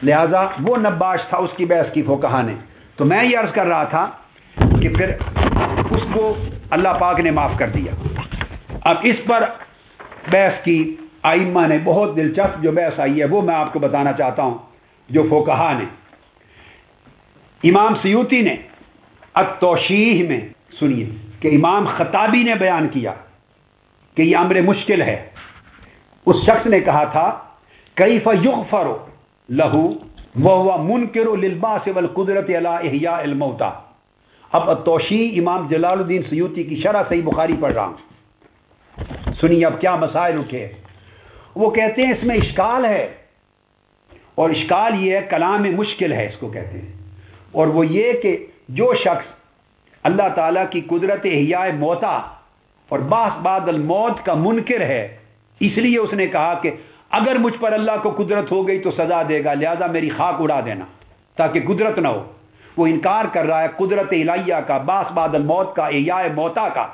لہذا وہ نباش تھا، اس کی بحث کی فقہا نے. تو میں یہ عرض کر رہا تھا کہ پھر اس کو اللہ پاک نے معاف کر دیا. اب اس پر بحث کی ائمہ نے بہت دلچسپ جو بحث آئی ہے وہ میں آپ کو بتانا چاہتا ہوں. جو فقہا نے، امام سیوطی نے التوشیح میں سنیے کہ امام خطابی نے بیان کیا کہ یہ امر مشکل ہے. اس شخص نے کہا تھا کیف یغفر لہ وہو منکر للبعث والقدرت علی احیاء الموتى. اب التوشیح امام جلال الدین سیوطی کی شرح صحیح بخاری پڑھ رہا ہوں. سنیے اب کیا مسائل اٹھے. وہ کہتے ہیں اس میں اشکال ہے، اور اشکال یہ ہے کلام مشکل ہے اس کو کہتے ہیں. اور وہ یہ کہ جو شخص اللہ تعالیٰ کی قدرت احیاء موتا اور بعث بعد الموت کا منکر ہے، اس لیے اس نے کہا کہ اگر مجھ پر اللہ کو قدرت ہو گئی تو سزا دے گا، لہذا میری خاک اڑا دینا تاکہ قدرت نہ ہو. وہ انکار کر رہا ہے قدرت الہیہ کا، بعث بعد الموت کا، احیاء موتا کا،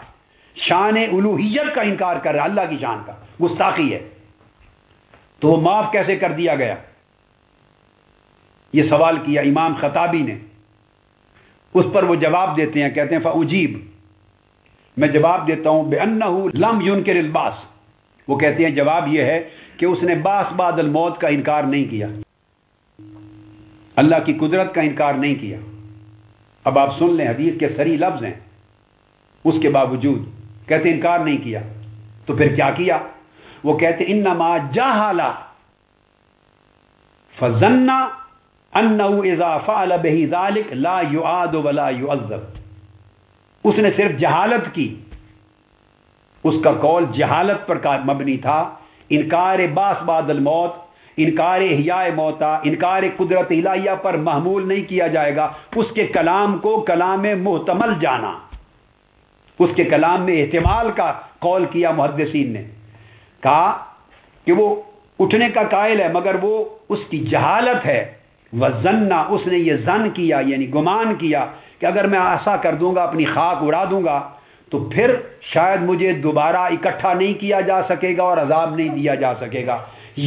شان الوہیت کا انکار کر رہا ہے، اللہ کی شان کا. گستاخی ہے. تو وہ معاف کیسے کر دیا گیا؟ یہ سوال کیا امام خطابی نے. اس پر وہ جواب دیتے ہیں، کہتے ہیں فاجیب، میں جواب دیتا ہوں بانہ لم ينکر البعث. وہ کہتے ہیں جواب یہ ہے کہ اس نے بعث بعد الموت کا انکار نہیں کیا، اللہ کی قدرت کا انکار نہیں کیا. اب آپ سن لیں، حدیث کے صریح لفظ ہیں. اس کے باوجود کہتے ہیں انکار نہیں کیا. تو پھر کیا کیا؟ وہ کہتے ہیں انما جہل فظن انہ اذا فعل به ذلك لا يعاد ولا يعذب. اس نے صرف جہالت کی، اس کا قول جہالت پر مبنی تھا. انکار بعث بعد الموت، انکار احیاء موتا، انکار قدرت الہیہ پر محمول نہیں کیا جائے گا. اس کے کلام کو کلام محتمل جانا، اس کے کلام میں احتمال کا قول کیا. محدثین نے کہا کہ وہ اٹھنے کا قائل ہے مگر وہ اس کی جہالت ہے. وَظَنَّ، اس نے یہ ظن کیا یعنی گمان کیا کہ اگر میں ایسا کر دوں گا، اپنی خاک اڑا دوں گا، تو پھر شاید مجھے دوبارہ اکٹھا نہیں کیا جا سکے گا اور عذاب نہیں دیا جا سکے گا.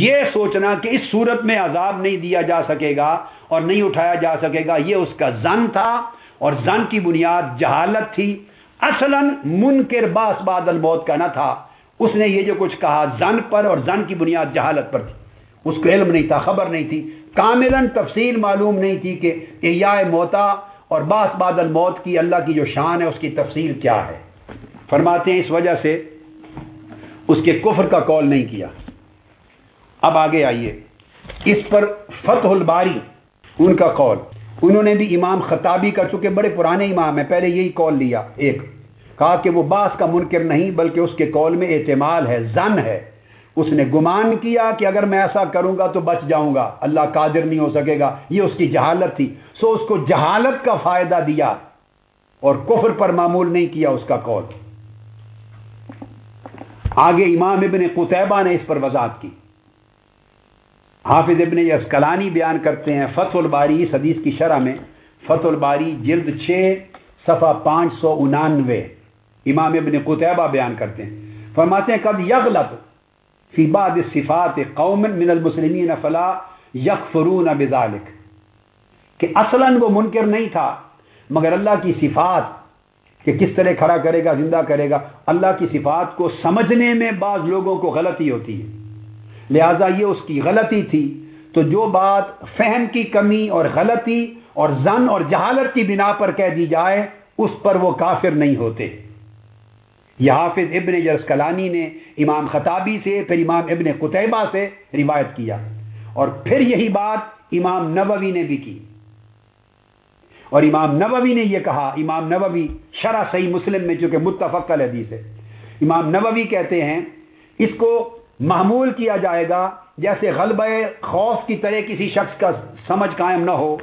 یہ سوچنا کہ اس صورت میں عذاب نہیں دیا جا سکے گا اور نہیں اٹھایا جا سکے گا، یہ اس کا ظن تھا، اور ظن کی بنیاد جہالت تھی. اصلاً منکر بعث بعد الموت کا نہ تھا. اس نے یہ جو کچھ کہا ظن پر، اور ظن کی بنیاد جہالت پر تھی. اس کو علم نہیں تھا، خبر نہیں تھی، کاملاً تفصیل معلوم نہیں تھی کہ احیاء موتا اور بعث بعد الموت کی اللہ کی جو شان ہے اس کی تفصیل کیا ہے. فرماتے ہیں اس وجہ سے اس کے کفر کا قول نہیں کیا. اب آگے آئیے، اس پر فتح الباری ان کا قول. انہوں نے بھی امام خطابی کا، چونکہ بڑے پرانے امام ہیں، پہلے یہی قول لیا. ایک کہا کہ وہ بعث کا منکر نہیں بلکہ اس کے قول میں احتمال ہے، ظن ہے. اس نے گمان کیا کہ اگر میں ایسا کروں گا تو بچ جاؤں گا، اللہ قادر نہیں ہو سکے گا. یہ اس کی جہالت تھی. سو اس کو جہالت کا فائدہ دیا اور کفر پر معمول نہیں کیا اس کا قول. آگے امام ابن قتیبہ نے اس پر وضاحت کی. حافظ ابن عسقلانی بیان کرتے ہیں فتح الباری، اس حدیث کی شرح میں، فتح الباری جلد 6 صفحہ 599، امام ابن قتیبہ بیان کرتے ہیں. فرماتے ہیں قد یغلط فی بعض الصفات قوم من المسلمین فلا یکفرون بذلک، کہ اصلاً وہ منکر نہیں تھا مگر اللہ کی صفات کہ کس طرح کھڑا کرے گا، زندہ کرے گا، اللہ کی صفات کو سمجھنے میں بعض لوگوں کو غلطی ہوتی ہے، لہٰذا یہ اس کی غلطی تھی. تو جو بات فہم کی کمی اور غلطی اور ظن اور جہالت کی بنا پر کہہ دی جائے اس پر وہ کافر نہیں ہوتے. یہ حافظ ابن عسقلانی نے امام خطابی سے، پھر امام ابن قتیبہ سے روایت کیا، اور پھر یہی بات امام نووی نے بھی کی. اور امام نووی نے یہ کہا، امام نووی شرح صحیح مسلم میں چونکہ متفق الحدیث ہے، امام نووی کہتے ہیں اس کو محمول کیا جائے گا جیسے غلبہ خوف کی طرح کسی شخص کا سمجھ قائم نہ ہو،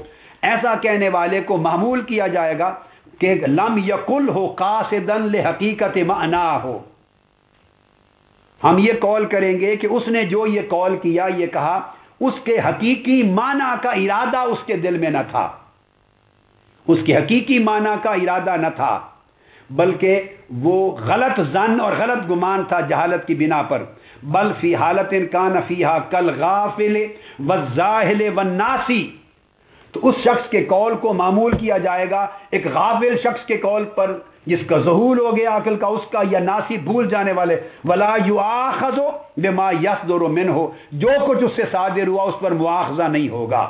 ایسا کہنے والے کو محمول کیا جائے گا کہ لم یقل ہو قاصدا لحقیقت معنی ہو. ہم یہ قول کریں گے کہ اس نے جو یہ قول کیا، یہ کہا، اس کے حقیقی معنی کا ارادہ اس کے دل میں نہ تھا، اس کے حقیقی معنی کا ارادہ نہ تھا، بلکہ وہ غلط ظن اور غلط گمان تھا جہالت کی بنا پر. بل فی حالت کان فیہا کالغافل والزاہل والناسی، تو اس شخص کے قول کو معمول کیا جائے گا ایک غافل شخص کے قول پر جس کا ذہول ہو گیا عقل کا اس کا، یا ناسی بھول جانے والے، ولا یؤاخذ بما یصدر منہ، جو کچھ اس سے صادر ہوا اس پر مواخذہ نہیں ہوگا۔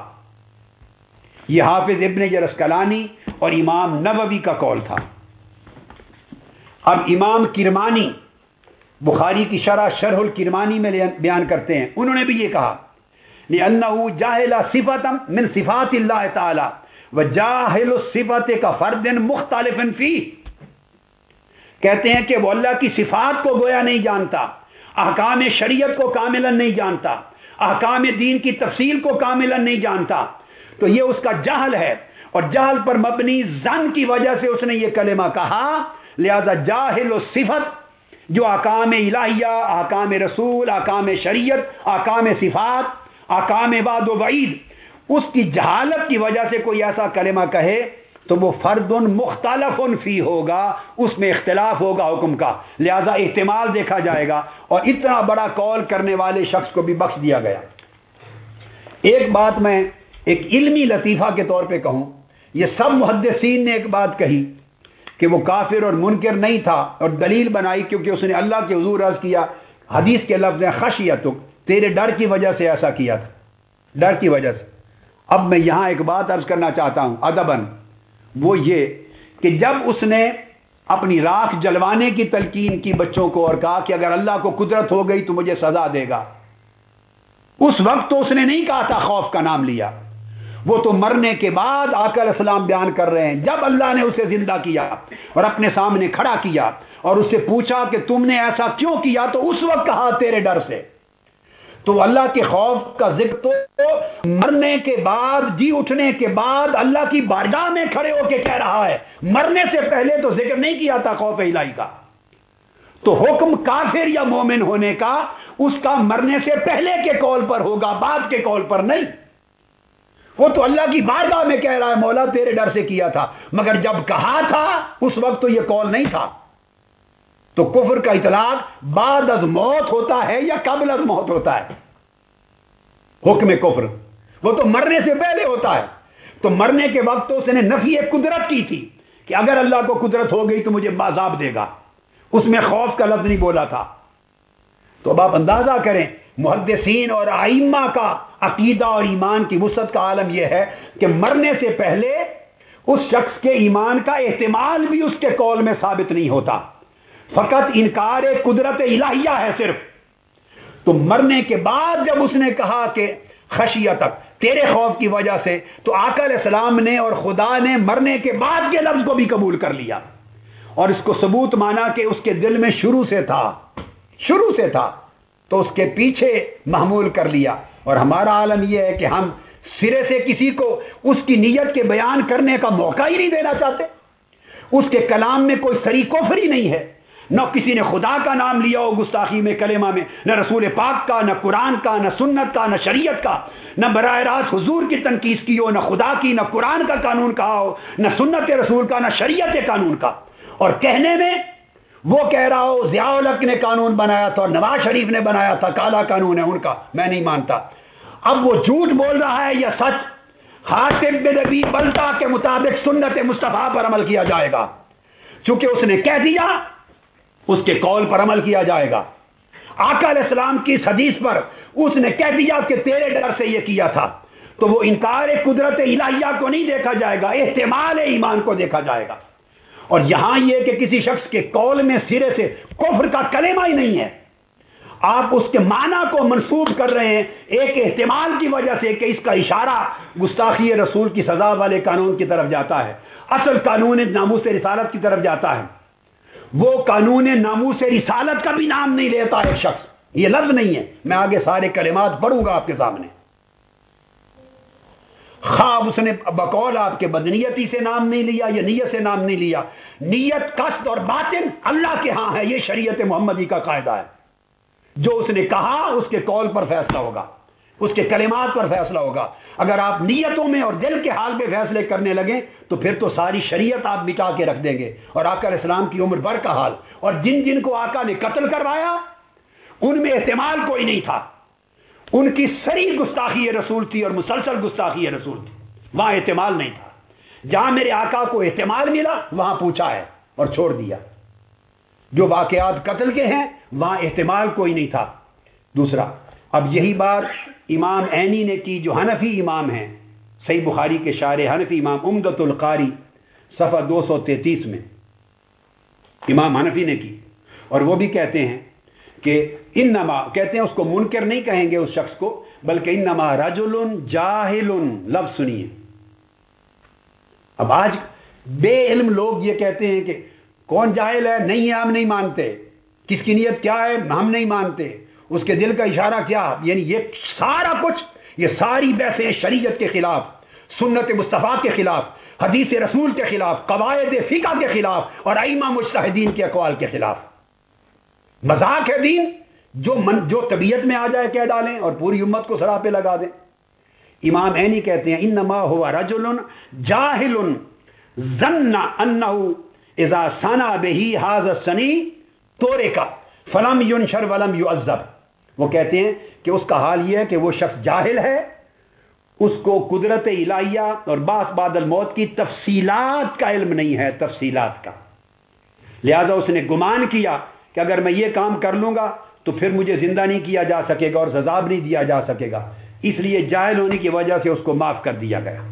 یہ حافظ ابن حجر اسقلانی اور امام نووی کا قول تھا۔ اب امام کرمانی بخاری کی شرح الکرمانی میں بیان کرتے ہیں، انہوں نے بھی یہ کہا لأنه جاہل صفتا من صفات اللہ تعالی وجاہل الصفت کا فرد مختلف فیہ، کہتے ہیں کہ وہ اللہ کی صفات کو گویا نہیں جانتا، احکام شریعت کو کاملا نہیں جانتا، احکام دین کی تفصیل کو کاملا نہیں جانتا، تو یہ اس کا جہل ہے، اور جہل پر مبنی ظن کی وجہ سے اس نے یہ کلمہ کہا، لہذا جاہل الصفت جو احکام الہیہ، احکام رسول، احکام شریعت، احکام صفات، احکام وعد و وعید، اس کی جہالت کی وجہ سے کوئی ایسا کلمہ کہے تو وہ فرد مختلف فی ہوگا، اس میں اختلاف ہوگا حکم کا، لہذا احتمال دیکھا جائے گا، اور اتنا بڑا قول کرنے والے شخص کو بھی بخش دیا گیا۔ ایک بات میں ایک علمی لطیفہ کے طور پہ کہوں، یہ سب محدثین نے ایک بات کہی کہ وہ کافر اور منکر نہیں تھا، اور دلیل بنائی کیونکہ اس نے اللہ کے حضور عرض کیا، حدیث کے لفظ ہیں خشیتک، تیرے ڈر کی وجہ سے ایسا کیا تھا، ڈر کی وجہ سے۔ اب میں یہاں ایک بات عرض کرنا چاہتا ہوں ادباً، وہ یہ کہ جب اس نے اپنی راکھ جلوانے کی تلقین کی بچوں کو اور کہا کہ اگر اللہ کو قدرت ہو گئی تو مجھے سزا دے گا، اس وقت تو اس نے نہیں کہا تھا خوف کا نام لیا، وہ تو مرنے کے بعد آقا علیہ السلام بیان کر رہے ہیں، جب اللہ نے اسے زندہ کیا اور اپنے سامنے کھڑا کیا اور اس سے پوچھا کہ تم نے ایسا کیوں کیا، تو اس وقت کہا تیرے ڈر سے۔ تو اللہ کے خوف کا ذکر تو مرنے کے بعد، جی اٹھنے کے بعد اللہ کی بارگاہ میں کھڑے ہو کے کہہ رہا ہے، مرنے سے پہلے تو ذکر نہیں کیا تھا خوف الہی کا۔ تو حکم کافر یا مومن ہونے کا اس کا مرنے سے پہلے کے قول پر ہوگا، بعد کے قول پر نہیں۔ وہ تو اللہ کی بارگاہ میں کہہ رہا ہے مولا تیرے ڈر سے کیا تھا، مگر جب کہا تھا اس وقت تو یہ قول نہیں تھا۔ تو کفر کا اطلاق بعد از موت ہوتا ہے یا قبل از موت ہوتا ہے؟ حکم کفر وہ تو مرنے سے پہلے ہوتا ہے۔ تو مرنے کے وقت تو اس نے نفی قدرت کی تھی کہ اگر اللہ کو قدرت ہو گئی تو مجھے عذاب دے گا، اس میں خوف کا لفظ نہیں بولا تھا۔ تو اب آپ اندازہ کریں محدثین اور ائمہ کا عقیدہ اور ایمان کی وسعت کا عالم یہ ہے کہ مرنے سے پہلے اس شخص کے ایمان کا احتمال بھی اس کے قول میں ثابت نہیں ہوتا، فقط انکار قدرت الہیہ ہے صرف۔ تو مرنے کے بعد جب اس نے کہا کہ خشیتک، تیرے خوف کی وجہ سے، تو آقا علیہ السلام نے اور خدا نے مرنے کے بعد کے لفظ کو بھی قبول کر لیا، اور اس کو ثبوت مانا کہ اس کے دل میں شروع سے تھا، شروع سے تھا، تو اس کے پیچھے محمول کر لیا۔ اور ہمارا عالم یہ ہے کہ ہم سرے سے کسی کو اس کی نیت کے بیان کرنے کا موقع ہی نہیں دینا چاہتے، اس کے کلام میں کوئی صریح کفر ہی نہیں ہے، نہ کسی نے خدا کا نام لیا ہو گستاخی میں کلمہ میں، نہ رسول پاک کا، نہ قرآن کا، نہ سنت کا، نہ شریعت کا، نہ براہ راست حضور کی تنقید کی ہو، نہ خدا کی، نہ قرآن کا قانون کہا ہو، نہ سنت رسول کا، نہ شریعت قانون کا، اور کہنے میں وہ کہہ رہا ہو ضیاء الحق نے قانون بنایا تھا اور نواز شریف نے بنایا تھا، کالا قانون ہے ان کا، میں نہیں مانتا۔ اب وہ جھوٹ بول رہا ہے یا سچ؟ حاتم بن ابی بلتہ کے مطابق سنت مصطفیٰ پر عمل کیا جائے گا، چونکہ اس نے کہہ دیا اس کے قول پر عمل کیا جائے گا۔ آقا علیہ السلام کی اس حدیث پر اس نے کہہ دیا کہ تیرے ڈر سے یہ کیا تھا، تو وہ انکار قدرت الہیہ کو نہیں دیکھا جائے گا، احتمال ایمان کو دیکھا جائے گا۔ اور یہاں یہ کہ کسی شخص کے قول میں سرے سے کفر کا کلمہ ہی نہیں ہے، آپ اس کے معنی کو منسوب کر رہے ہیں ایک احتمال کی وجہ سے کہ اس کا اشارہ گستاخی رسول کی سزا والے قانون کی طرف جاتا ہے، اصل قانون ناموس رسالت کی طرف جاتا ہے۔ وہ قانون ناموس رسالت کا بھی نام نہیں لیتا ایک شخص، یہ لفظ نہیں ہے، میں آگے سارے کلمات پڑھوں گا آپ کے سامنے۔ خواب اس نے بقول آپ کے بدنیتی سے نام نہیں لیا یا نیت سے نام نہیں لیا، نیت، قصد اور باطن اللہ کے ہاں ہے، یہ شریعت محمدی کا قاعدہ ہے۔ جو اس نے کہا اس کے قول پر فیصلہ ہوگا، اس کے کلمات پر فیصلہ ہوگا۔ اگر آپ نیتوں میں اور دل کے حال میں فیصلے کرنے لگیں تو پھر تو ساری شریعت آپ مٹا کے رکھ دیں گے، اور آقا علیہ السلام کی عمر بھر کا حال، اور جن جن کو آقا نے قتل کروایا ان میں احتمال کوئی نہیں تھا. ان کی صریح گستاخی رسول تھی اور مسلسل گستاخی رسول تھی. وہاں احتمال نہیں تھا. جہاں میرے آقا کو احتمال ملا وہاں پوچھا ہے اور چھوڑ دیا. جو واقعات قتل کے ہیں وہاں احتمال کوئی نہیں تھا. دوسرا، اب یہی بات امام عینی نے کی جو حنفی امام ہیں، صحیح بخاری کے شارح حنفی امام عمدۃ القاری صفحہ 233 میں امام حنفی نے کی. اور وہ بھی کہتے ہیں کہ انما، کہتے ہیں اس کو منکر نہیں کہیں گے اس شخص کو، بلکہ انما رجل جاہل، لفظ سنیے. اب آج بے علم لوگ یہ کہتے ہیں کہ کون جاہل ہے؟ نہیں ہے، ہم نہیں مانتے. کس کی نیت کیا ہے ہم نہیں مانتے. اس کے دل کا اشارہ کیا؟ یعنی یہ سارا کچھ، یہ ساری بحثیں شریعت کے خلاف، سنت مصطفیٰ کے خلاف، حدیث رسول کے خلاف، قواعد فقہ کے خلاف اور ائمہ مجتہدین کے اقوال کے خلاف. مذاق ہے دین، جو طبیعت میں آ جائے کہہ ڈالیں اور پوری امت کو سراپے لگا دیں. امام عینی کہتے ہیں انما هو رجل جاہل ظن انه اذا صنع به هذا الصنی تورک فلم ينشر ولم يعذب. وہ کہتے ہیں کہ اس کا حال یہ ہے کہ وہ شخص جاہل ہے، اس کو قدرت الہیہ اور بعث بعد الموت کی تفصیلات کا علم نہیں ہے، تفصیلات کا. لہذا اس نے گمان کیا کہ اگر میں یہ کام کر لوں گا تو پھر مجھے زندہ نہیں کیا جا سکے گا اور سزا نہیں دیا جا سکے گا، اس لیے جاہل ہونے کی وجہ سے اس کو معاف کر دیا گیا.